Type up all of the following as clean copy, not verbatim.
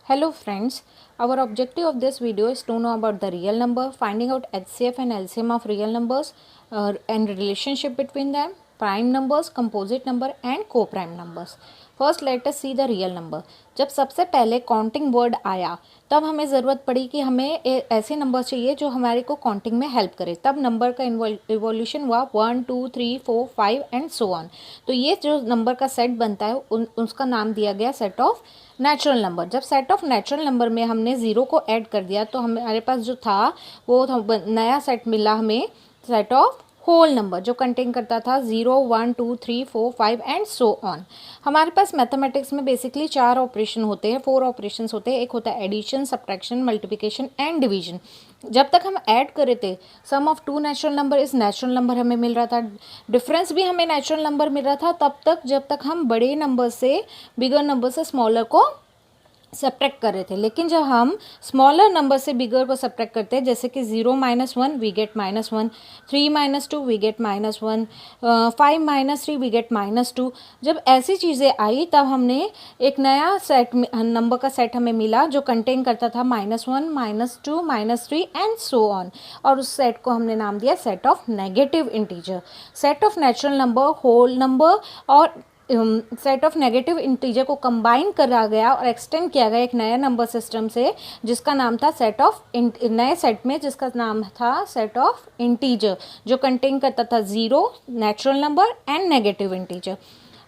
Hello friends, our objective of this video is to know about the real number, finding out HCF and LCM of real numbers and relationship between them, prime numbers, composite number and co-prime numbers. First let us see the real number. जब सबसे पहले counting word आया तब हमें ज़रूरत पड़ी कि हमें ऐसे नंबर चाहिए जो हमारे को काउंटिंग में हेल्प करे, तब नंबर का इवोल्यूशन हुआ 1 2 3 4 5 एंड सो ऑन। तो ये जो नंबर का सेट बनता है उसका नाम दिया गया सेट ऑफ नेचुरल नंबर। जब सेट ऑफ नेचुरल नंबर में हमने ज़ीरो को ऐड कर दिया तो हमारे पास जो था वो नया सेट मिला हमें, सेट ऑफ होल नंबर, जो कंटेन करता था 0 1 2 3 4 5 एंड सो ऑन। हमारे पास मैथमेटिक्स में बेसिकली 4 ऑपरेशन होते हैं, 4 ऑपरेशंस होते हैं। एक होता है addition, subtraction, multiplication and division. जब तक हम ऐड कर रहे थे sum of two natural number इस नेचुरल नंबर हमें मिल रहा था, डिफरेंस भी हमें नेचुरल नंबर मिल रहा था तब तक जब तक हम बड़े नंबर से बिगर नंबर से स्मॉलर को सब्ट्रैक्ट कर रहे थे। लेकिन जब हम स्मॉलर नंबर से बिगर को सब्ट्रैक्ट करते हैं, जैसे कि 0 - 1 we get -1, 3 - 2 we get -1, 5 - 3 we get -2, जब ऐसी चीज़ें आई तब हमने एक नया सेट नंबर का सेट हमें मिला जो कंटेन करता था -1 -2 -3 एंड सो ऑन, और उस सेट को हमने नाम दिया set of negative integer. Set of natural number, whole number और सेट ऑफ नेगेटिव इंटीजर को कंबाइन करा गया और एक्सटेंड किया गया एक नया नंबर सिस्टम से जिसका नाम था सेट ऑफ नए सेट में जिसका नाम था सेट ऑफ इंटीजर, जो कंटेन करता था 0 natural number and negative integer.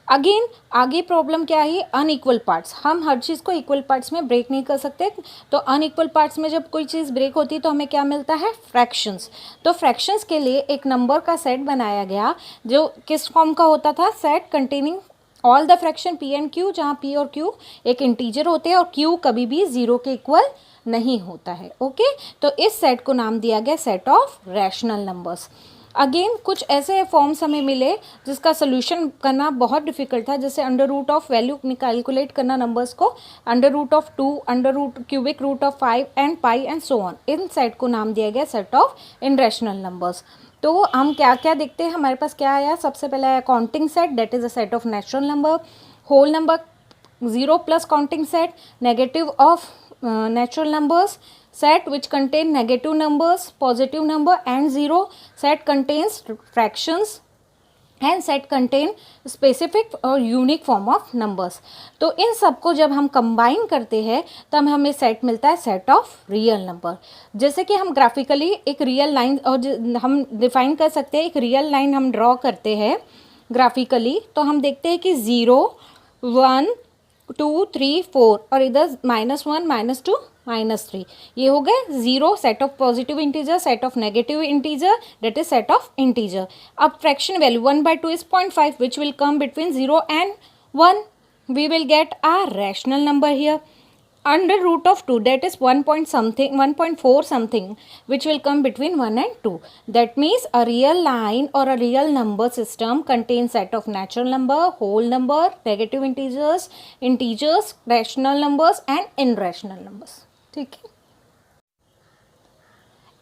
Again आगे प्रॉब्लम क्या है, अनइक्वल पार्ट्स। हम हर चीज़ को इक्वल पार्ट्स में ब्रेक नहीं कर सकते, तो अनइक्वल पार्ट्स में जब कोई चीज़ ब्रेक होती है तो हमें क्या मिलता है, फ्रैक्शंस। तो फ्रैक्शंस के लिए एक नंबर का सेट बनाया गया जो किस फॉर्म का होता था, set containing all the fraction P and Q, जहाँ पी और क्यू एक इंटीजर होते हैं और क्यू कभी भी 0 के इक्वल नहीं होता है। ओके, तो इस सेट को नाम दिया गया set of rational numbers. Again कुछ ऐसे फॉर्म्स हमें मिले जिसका सोल्यूशन करना बहुत डिफिकल्ट था, जैसे under root of value calculate करना नंबर्स को, under root of 2, under root cubic root of 5 and pi and so on. इन सेट को नाम दिया गया सेट ऑफ इनरेशनल नंबर्स। तो हम क्या क्या देखते हैं, हमारे पास क्या आया, सबसे पहले आया counting set, that is a set of natural number, whole number 0 plus counting set, negative of natural numbers, set which contain negative numbers, positive number and 0, set contains fractions and set contain specific और unique form of numbers. तो इन सबको जब हम combine करते हैं तब हमें set मिलता है सेट ऑफ रियल नंबर। जैसे कि हम ग्राफिकली एक रियल लाइन और हम डिफाइन कर सकते हैं, एक रियल लाइन हम ड्रॉ करते हैं ग्राफिकली तो हम देखते हैं कि 0 1 2 3 4 और इधर -1 -2 -3, ये हो गए 0 set of positive integer, set of negative integer, that is set of integer. अब fraction value 1/2 is 0.5 which will come between 0 and 1, we will get a rational number here. Under root of 2, that is 1 point something, 1.4 something, which will come between 1 and 2. That means a real line or a real number system contains set of natural number, whole number, negative integers, rational numbers and irrational numbers. ठीक है।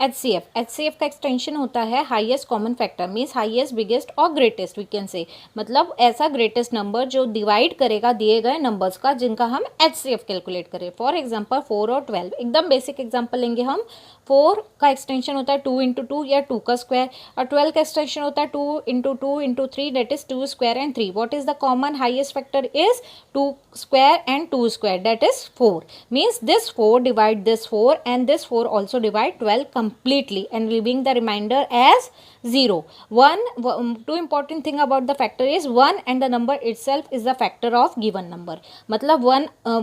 HCF का extension होता है highest common factor, means highest, biggest और greatest we can say, मतलब ऐसा greatest number जो divide करेगा दिए गए नंबर्स का जिनका हम HCF कैलकुलेट करें। फॉर एग्जांपल 4 और 12, एकदम बेसिक एग्जांपल लेंगे हम। 4 का एक्सटेंशन होता है 2 × 2 या 2 का स्क्वायर, और 12 का एक्सटेंशन होता है 2 × 2 × 3, that is 2 square and 3। What is the common highest factor is 2 square and 2 square, that is 4। Means this 4 divide this 4 and this 4 also divide 12 completely and leaving the remainder as 0. Two important thing about the factor is 1 and the number itself is the factor of given number. मतलब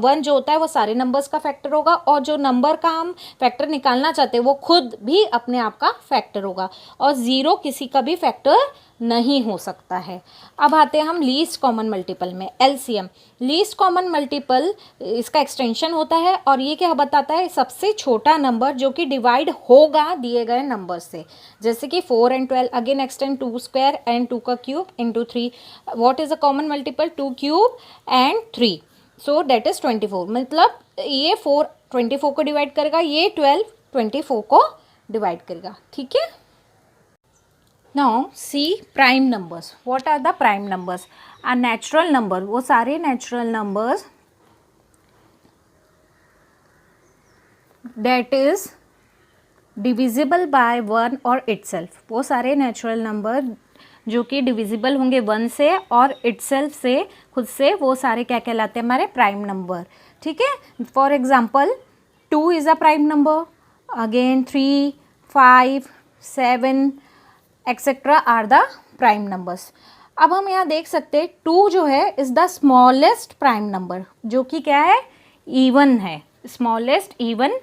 1 जो होता है वो सारे numbers का factor होगा और जो नंबर का हम फैक्टर निकालना चाहते हैं वो खुद भी अपने आप का फैक्टर होगा, और 0 किसी का भी फैक्टर नहीं हो सकता है। अब आते हैं हम लीस्ट कॉमन मल्टीपल में, LCM। लीस्ट कॉमन मल्टीपल इसका एक्सटेंशन होता है और ये क्या बताता है, सबसे छोटा नंबर जो कि डिवाइड होगा दिए गए नंबर से। जैसे कि 4 and 12, again extend 2 square and 2 का cube into 3। What is the common multiple, 2 cube and 3, so that is 24। मतलब ये 4 24 को डिवाइड करेगा, ये 12 24 को डिवाइड करेगा। ठीक है। Now see prime numbers. What are the prime numbers? A natural number, वो सारे natural numbers that is divisible by one और इटसेल्फ। वो सारे नेचुरल नंबर जो कि डिविजिबल होंगे वन से और इटसेल्फ से, खुद से, वो सारे क्या कहलाते हैं? हमारे प्राइम नंबर। ठीक है, for example 2 is a prime number, again 3, 5, 7 etcetera are the prime numbers. अब हम यहाँ देख सकते हैं 2 जो है is the smallest prime number, जो कि क्या है? इवन है, स्मॉलेस्ट इवन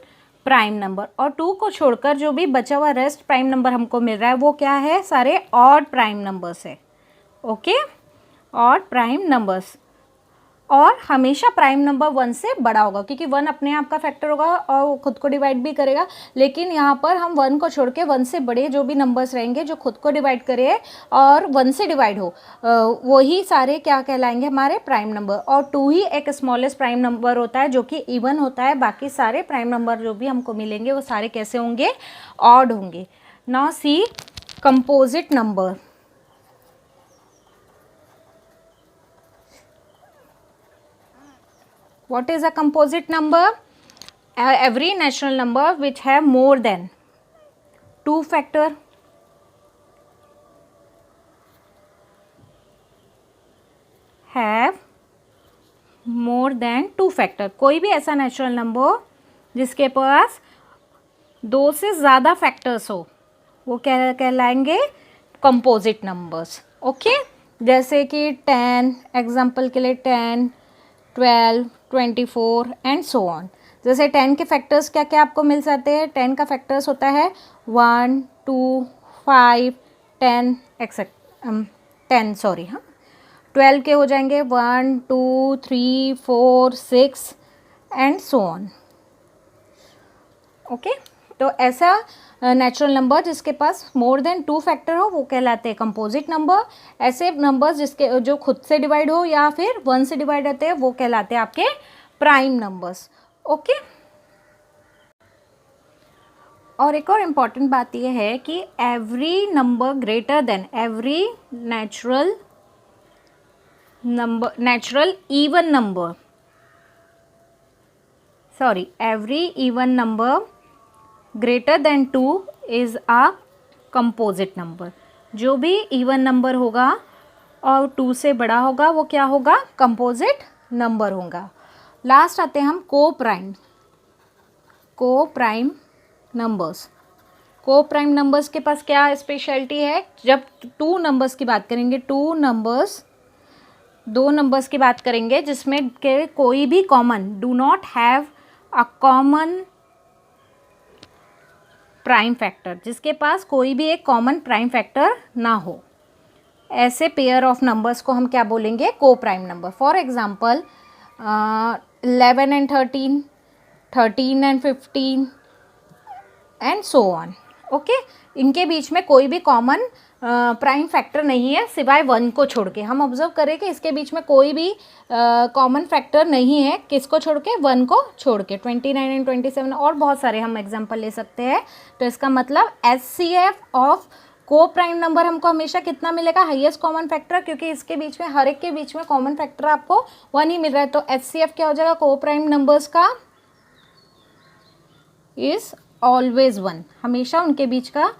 प्राइम नंबर। और 2 को छोड़कर जो भी बचा हुआ रेस्ट प्राइम नंबर हमको मिल रहा है वो क्या है? सारे ऑड प्राइम नंबर्स है। Okay, odd prime numbers. और हमेशा प्राइम नंबर 1 से बड़ा होगा, क्योंकि 1 अपने आप का फैक्टर होगा और वो खुद को डिवाइड भी करेगा। लेकिन यहाँ पर हम 1 को छोड़ के 1 से बड़े जो भी नंबर्स रहेंगे जो खुद को डिवाइड करे और 1 से डिवाइड हो, वही सारे क्या कहलाएंगे? हमारे प्राइम नंबर। और 2 ही एक स्मॉलेस्ट प्राइम नंबर होता है जो कि इवन होता है। बाकी सारे प्राइम नंबर जो भी हमको मिलेंगे वो सारे कैसे होंगे? ऑड होंगे। Now see composite number. What is a composite number? Every natural number which have more than 2 factor, have more than 2 factor। कोई भी ऐसा नेचुरल नंबर जिसके पास 2 से ज़्यादा फैक्टर्स हो वो क्या कहलाएंगे? Composite numbers. ओके, जैसे कि 10, एग्जाम्पल के लिए 10, 12, 24 एंड सो ऑन। जैसे 10 के फैक्टर्स क्या क्या आपको मिल जाते हैं? 10 का फैक्टर्स होता है 1, 2, 5, 10 एक्सेट्रा 10 सॉरी हाँ। 12 के हो जाएंगे 1, 2, 3, 4, 6 एंड सो ऑन। ओके, तो ऐसा नेचुरल नंबर जिसके पास मोर देन 2 फैक्टर हो वो कहलाते हैं कंपोजिट नंबर। ऐसे नंबर्स जिसके जो खुद से डिवाइड हो या फिर 1 से डिवाइड होते हैं वो कहलाते हैं आपके प्राइम नंबर्स। ओके, और एक और इम्पॉर्टेंट बात यह है कि every number greater than every natural even number, sorry every even number greater than 2 is a composite number. जो भी इवन नंबर होगा और 2 से बड़ा होगा वो क्या होगा? कंपोजिट नंबर होगा। लास्ट आते हैं हम को प्राइम नंबर्स। को प्राइम नंबर्स के पास क्या स्पेशलिटी है? जब 2 नंबर्स की बात करेंगे, 2 नंबर्स की बात करेंगे जिसमें के कोई भी common, do not have a common prime factor, जिसके पास कोई भी एक कॉमन प्राइम फैक्टर ना हो, ऐसे पेयर ऑफ नंबर्स को हम क्या बोलेंगे? को prime number. For example 11 and 13, 13 and 15 and so on. Okay, इनके बीच में कोई भी कॉमन प्राइम फैक्टर नहीं है सिवाय 1 को छोड़ के। हम ऑब्जर्व करें कि इसके बीच में कोई भी कॉमन फैक्टर नहीं है, किसको छोड़ के? 1 को छोड़ के। 29 एंड 27 और बहुत सारे हम एग्जांपल ले सकते हैं। तो इसका मतलब HCF ऑफ को प्राइम नंबर हमको हमेशा कितना मिलेगा? हाईएस्ट कॉमन फैक्टर, क्योंकि इसके बीच में हर एक के बीच में कॉमन फैक्टर आपको 1 ही मिल रहा है। तो HCF क्या हो जाएगा को प्राइम नंबर्स का? Is always 1। हमेशा उनके बीच का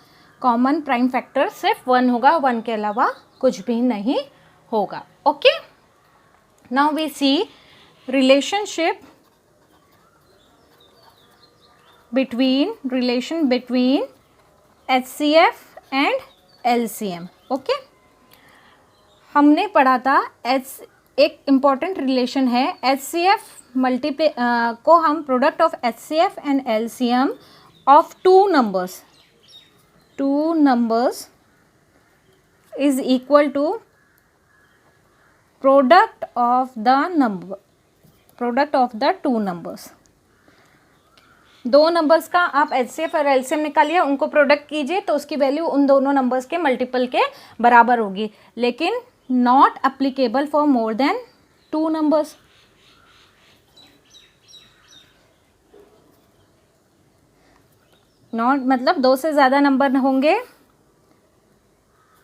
कॉमन प्राइम फैक्टर सिर्फ 1 होगा, 1 के अलावा कुछ भी नहीं होगा। Okay, now we see relation between HCF and LCM। Okay, हमने पढ़ा था एक इम्पॉर्टेंट रिलेशन है HCF को हम product of HCF and LCM of two numbers is equal to product of the two numbers। दो नंबर्स का आप HCF और LCM निकालिए, उनको प्रोडक्ट कीजिए तो उसकी वैल्यू उन दोनों नंबर्स के मल्टीपल के बराबर होगी, लेकिन not applicable for more than 2 numbers. Not मतलब 2 से ज़्यादा नंबर होंगे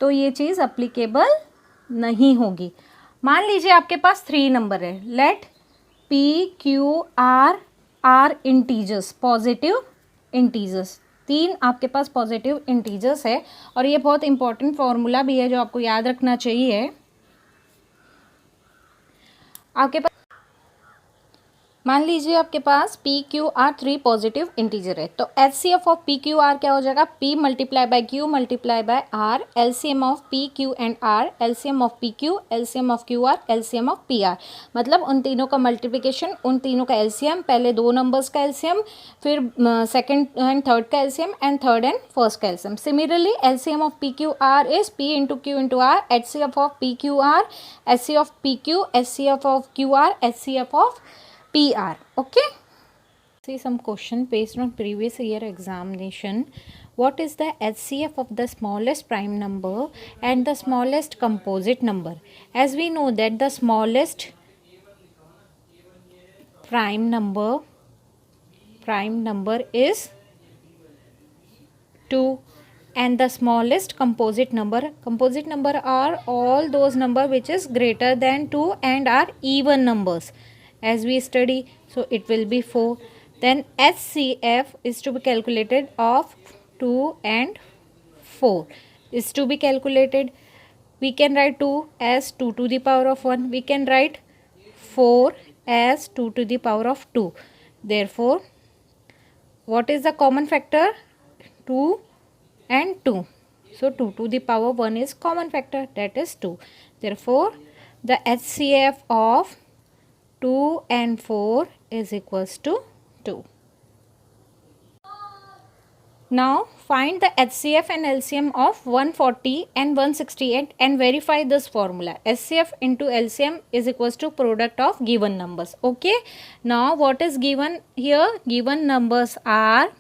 तो ये चीज़ अप्लीकेबल नहीं होगी। मान लीजिए आपके पास 3 नंबर है, let P Q R are integers, positive integers. 3 आपके पास पॉजिटिव इंटीजर्स है और ये बहुत इंपॉर्टेंट फॉर्मूला भी है जो आपको याद रखना चाहिए। आपके पास मान लीजिए आपके पास P Q R 3 positive integer है, तो H C F of P Q R क्या हो जाएगा, p multiply by Q multiply by R, LCM of P Q and R, LCM of P Q, LCM of Q R, LCM of P R. मतलब उन तीनों का multiplication, उन तीनों का एलसीएम, पहले 2 नंबर्स का एलसीएम, फिर सेकंड एंड थर्ड का LCM and third and first का LCM. Similarly LCM of P Q R is P into Q into R, H C F of P Q R, H C of P Q, H C F of Q R, H C F of PR. Okay, see some question based on previous year examination. What is the HCF of the smallest prime number and the smallest composite number? As we know that the smallest prime number is 2 and the smallest composite number are all those number which is greater than 2 and are even numbers, as we study. So it will be 4. Then HCF is to be calculated of 2 and 4 is to be calculated. We can write 2 as 2 to the power of 1. We can write 4 as 2 to the power of 2. Therefore, what is the common factor? 2 and 2. So 2 to the power 1 is common factor, that is 2. Therefore, the HCF of 2 and 4 is equals to 2. Now find the HCF and LCM of 140 and 168 and verify this formula. HCF into LCM is equals to product of given numbers. Okay. Now what is given here? Given numbers are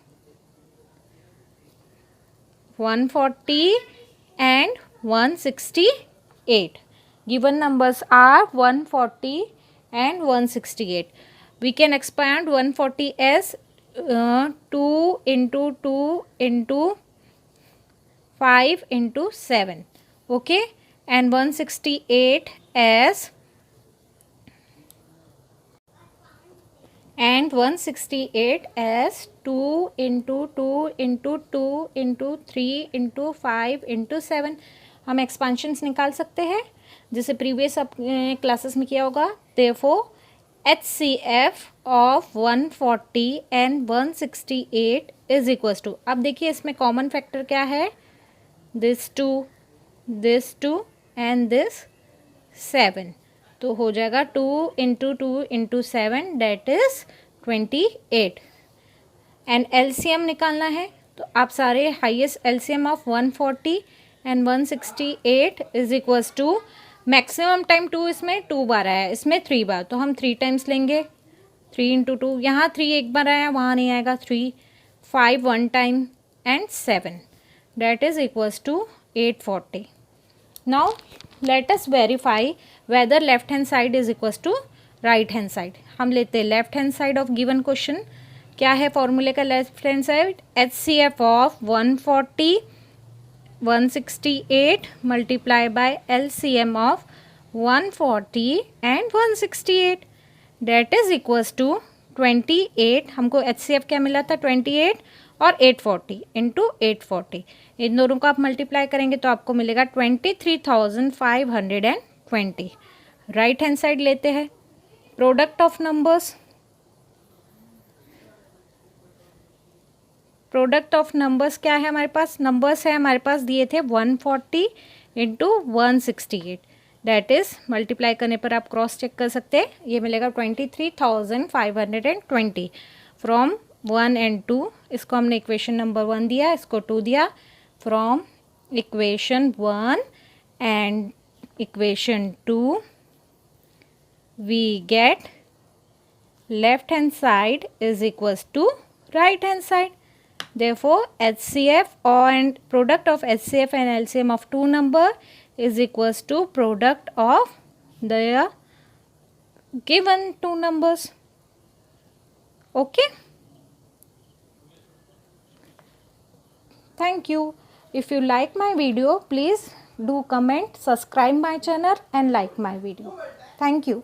140 and 168. Given numbers are 140 and 168. We can expand 140 as 2 into 2 into 5 into 7. Okay, and 168 as 2 into 2 into 2 into 3 into 5 into 7. हम expansions निकाल सकते हैं जिसे previous classes में किया होगा. Therefore HCF of 140 and 168 is equals to, अब देखिए इसमें कॉमन फैक्टर क्या है, this 2 and this 7. तो हो जाएगा 2 into 2 into 7 that is 28. And LCM निकालना है तो आप सारे highest LCM of 140 and 168 is equals to, maximum time 2 इसमें 2 बार आया है, इसमें 3 बार, तो हम 3 टाइम्स लेंगे. 3 इंटू 2, यहाँ 3 एक बार आया, वहाँ नहीं आएगा. 3, 5 1 time and 7 that is equals to 840. Now let us verify whether left hand side is equals to right hand side. हम लेते हैं left hand side of given question. क्या है फॉर्मूले का left hand side? HCF of 140 168 multiply by LCM of 140 and 168 that is equals to 28. हमको HCF क्या मिला था? 28 और 840 इंटू 840. इन दोनों को आप मल्टीप्लाई करेंगे तो आपको मिलेगा 23,520. राइट हैंड साइड लेते हैं. Product of numbers, product of numbers क्या है हमारे पास? नंबर्स है हमारे पास दिए थे 140 इंटू 168. दैट इज मल्टीप्लाई करने पर आप क्रॉस चेक कर सकते हैं, ये मिलेगा 23,520 फ्रॉम 1 एंड 2. इसको हमने इक्वेशन नंबर 1 दिया, इसको 2 दिया. From equation 1 and equation 2 we get left hand side is equals to right hand side. Therefore HCF and product of HCF and LCM of two number is equals to product of the given two numbers. Okay, thank you. If you like my video, please do comment, subscribe my channel and like my video. Thank you.